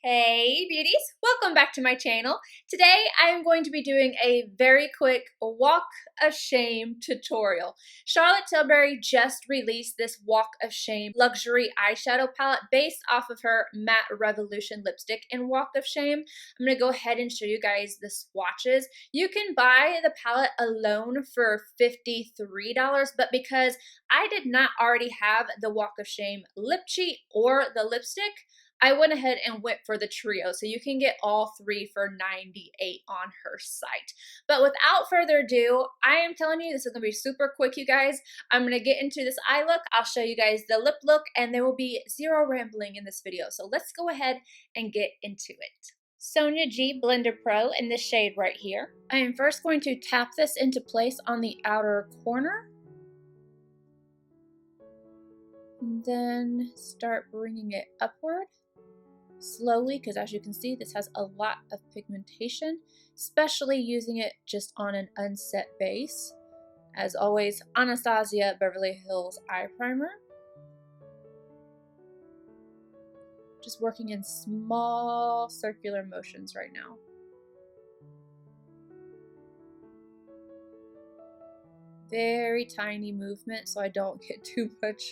Hey beauties, welcome back to my channel. Today I am going to be doing a very quick walk of shame tutorial. Charlotte Tilbury just released this walk of shame luxury eyeshadow palette based off of her Matte Revolution lipstick in walk of shame. I'm going to go ahead and show you guys the swatches. You can buy the palette alone for $53, but because I did not already have the walk of shame lip cheat or the lipstick, I went ahead and went for the trio, so you can get all three for $98 on her site. But without further ado, I am telling you this is going to be super quick, you guys. I'm going to get into this eye look. I'll show you guys the lip look, and there will be zero rambling in this video. So let's go ahead and get into it. Sonia G Blender Pro in this shade right here. I am first going to tap this into place on the outer corner. And then start bringing it upward. Slowly, because as you can see, this has a lot of pigmentation, especially using it just on an unset base. As always, Anastasia Beverly Hills Eye Primer. Just working in small circular motions right now. Very tiny movement so I don't get too much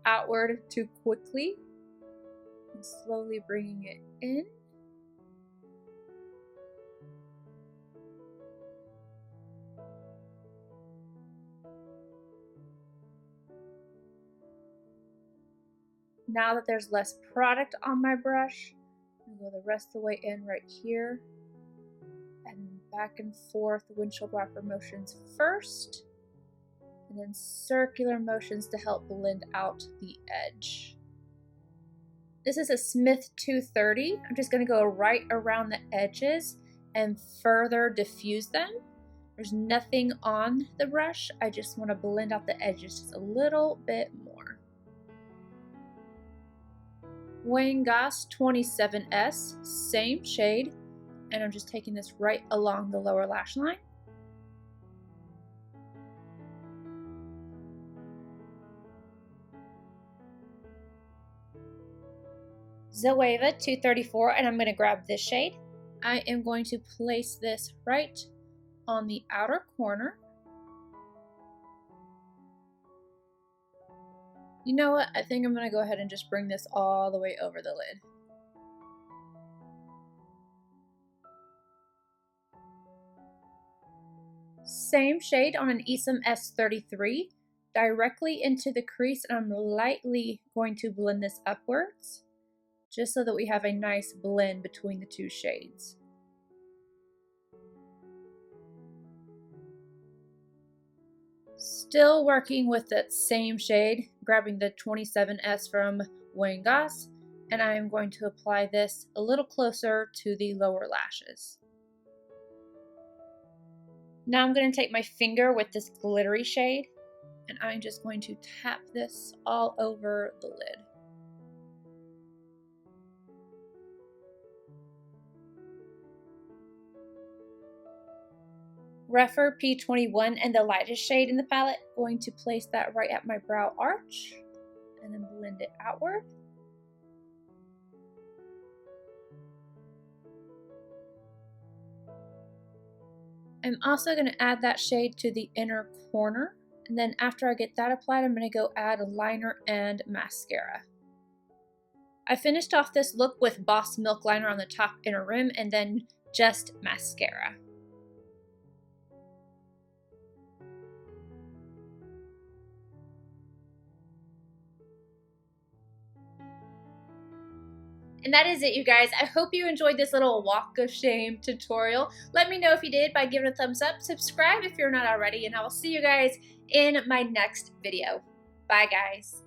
outward too quickly. And slowly bringing it in. Now that there's less product on my brush, I'm going to go the rest of the way in right here. And back and forth windshield wiper motions first. And then circular motions to help blend out the edge. This is a Smith 230. I'm just going to go right around the edges and further diffuse them. There's nothing on the brush. I just want to blend out the edges just a little bit more. Wayne Goss 27S, same shade. And I'm just taking this right along the lower lash line. Zoeva 234, and I'm going to grab this shade. I am going to place this right on the outer corner. You know what? I think I'm going to go ahead and just bring this all the way over the lid. Same shade on an Esom S33, directly into the crease, and I'm lightly going to blend this upwards, just so that we have a nice blend between the two shades. Still working with that same shade, grabbing the 27S from Wayne Goss, and I am going to apply this a little closer to the lower lashes. Now I'm going to take my finger with this glittery shade, and I'm just going to tap this all over the lid. Refer P21 and the lightest shade in the palette. Going to place that right at my brow arch and then blend it outward. I'm also going to add that shade to the inner corner, and then after I get that applied, I'm going to go add a liner and mascara. I finished off this look with Boss Milk liner on the top inner rim and then just mascara. And that is it, you guys. I hope you enjoyed this little walk of shame tutorial. Let me know if you did by giving it a thumbs up. Subscribe if you're not already, and I will see you guys in my next video. Bye, guys.